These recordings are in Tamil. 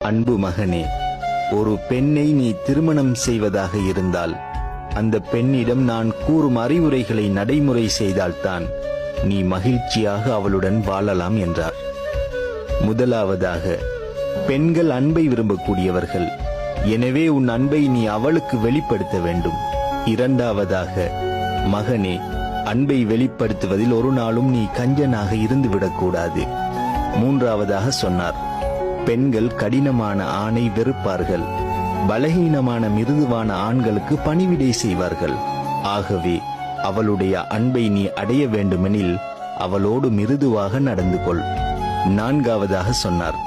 அன்பு மகனே, ஒரு பெண்ணை நீ திருமணம் செய்வதாக இருந்தால் அந்த பெண்ணிடம் நான் கூறும் அறிவுரைகளை நடைமுறை செய்தால்தான் நீ மகிழ்ச்சியாக அவளுடன் வாழலாம் என்றார். முதலாவதாக, பெண்கள் அன்பை விரும்பக்கூடியவர்கள். எனவே உன் அன்பை நீ அவளுக்கு வெளிப்படுத்த வேண்டும். இரண்டாவதாக, மகனே, அன்பை வெளிப்படுத்துவதில் ஒரு நாளும் நீ கஞ்சனாக இருந்துவிடக்கூடாது. மூன்றாவதாக சொன்னார், பெண்கள் கடினமான ஆணை வெறுப்பார்கள், பலகீனமான மிருதுவான ஆண்களுக்கு பணிவிடை செய்வார்கள். ஆகவே அவளுடைய அன்பை நீ அடைய வேண்டுமெனில் அவளோடு மிருதுவாக நடந்து கொள். நான்காவதாக சொன்னார்,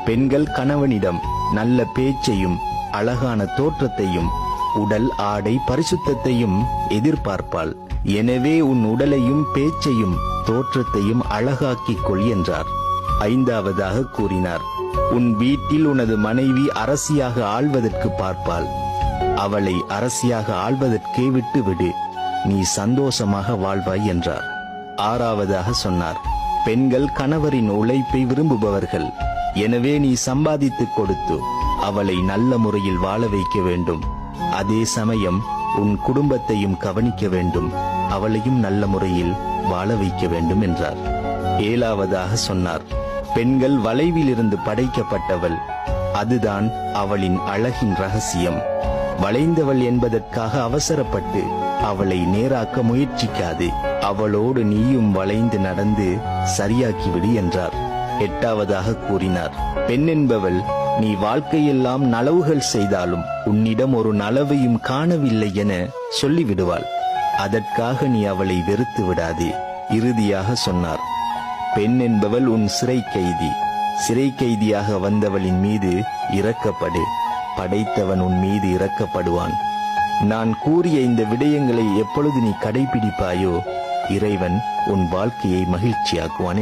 பெண்கள் கணவனிடம் நல்ல பேச்சையும் அழகான தோற்றத்தையும் உடல் ஆடை பரிசுத்தத்தையும் எதிர்பார்ப்பாள். எனவே உன் உடலையும் பேச்சையும் தோற்றத்தையும் அழகாக்கிக் கொள் என்றார். ஐந்தாவதாக கூறினார், உன் வீட்டில் உனது மனைவி அரசியாக ஆள்வதற்கு பார்ப்பாள். அவளை அரசியாக ஆள்வதற்கே விட்டுவிடு, நீ சந்தோஷமாக வாழ்வாய் என்றார். ஆறாவதாக சொன்னார், பெண்கள் கணவரின் உழைப்பை விரும்புபவர்கள். எனவே நீ சம்பாதித்துக் கொடுத்து அவளை நல்ல முறையில் வாழ வைக்க வேண்டும். அதே சமயம் உன் குடும்பத்தையும் கவனிக்க வேண்டும், அவளையும் நல்ல முறையில் வாழ வைக்க வேண்டும் என்றார். ஏழாவதாக சொன்னார், பெண்கள் வளைவிலிருந்து படைக்கப்பட்டவள். அதுதான் அவளின் அழகின் ரகசியம். வளைந்தவள் என்பதற்காக அவசரப்பட்டு அவளை நேராக்க முயற்சிக்காது. அவளோடு நீயும் வளைந்து நடந்து சரியாக்கிவிடு என்றார். எட்டாவதாக கூறினார், பெண் என்பவள் நீ வாழ்க்கையெல்லாம் நலவுகள் செய்தாலும் உன்னிடம் ஒரு நலவையும் காணவில்லை என சொல்லிவிடுவாள். அதற்காக நீ அவளை வெறுத்து விடாதே. இறுதியாக சொன்னார், பெண் என்பவள் உன் சிறை கைதி. சிறை கைதியாக வந்தவளின் மீது இரக்கப்படு, படைத்தவன் உன் மீது இரக்கப்படுவான். நான் கூறிய இந்த விடயங்களை எப்பொழுது நீ கடைபிடிப்பாயோ இறைவன் உன் வாழ்க்கையை மகிழ்ச்சியாக்குவான்.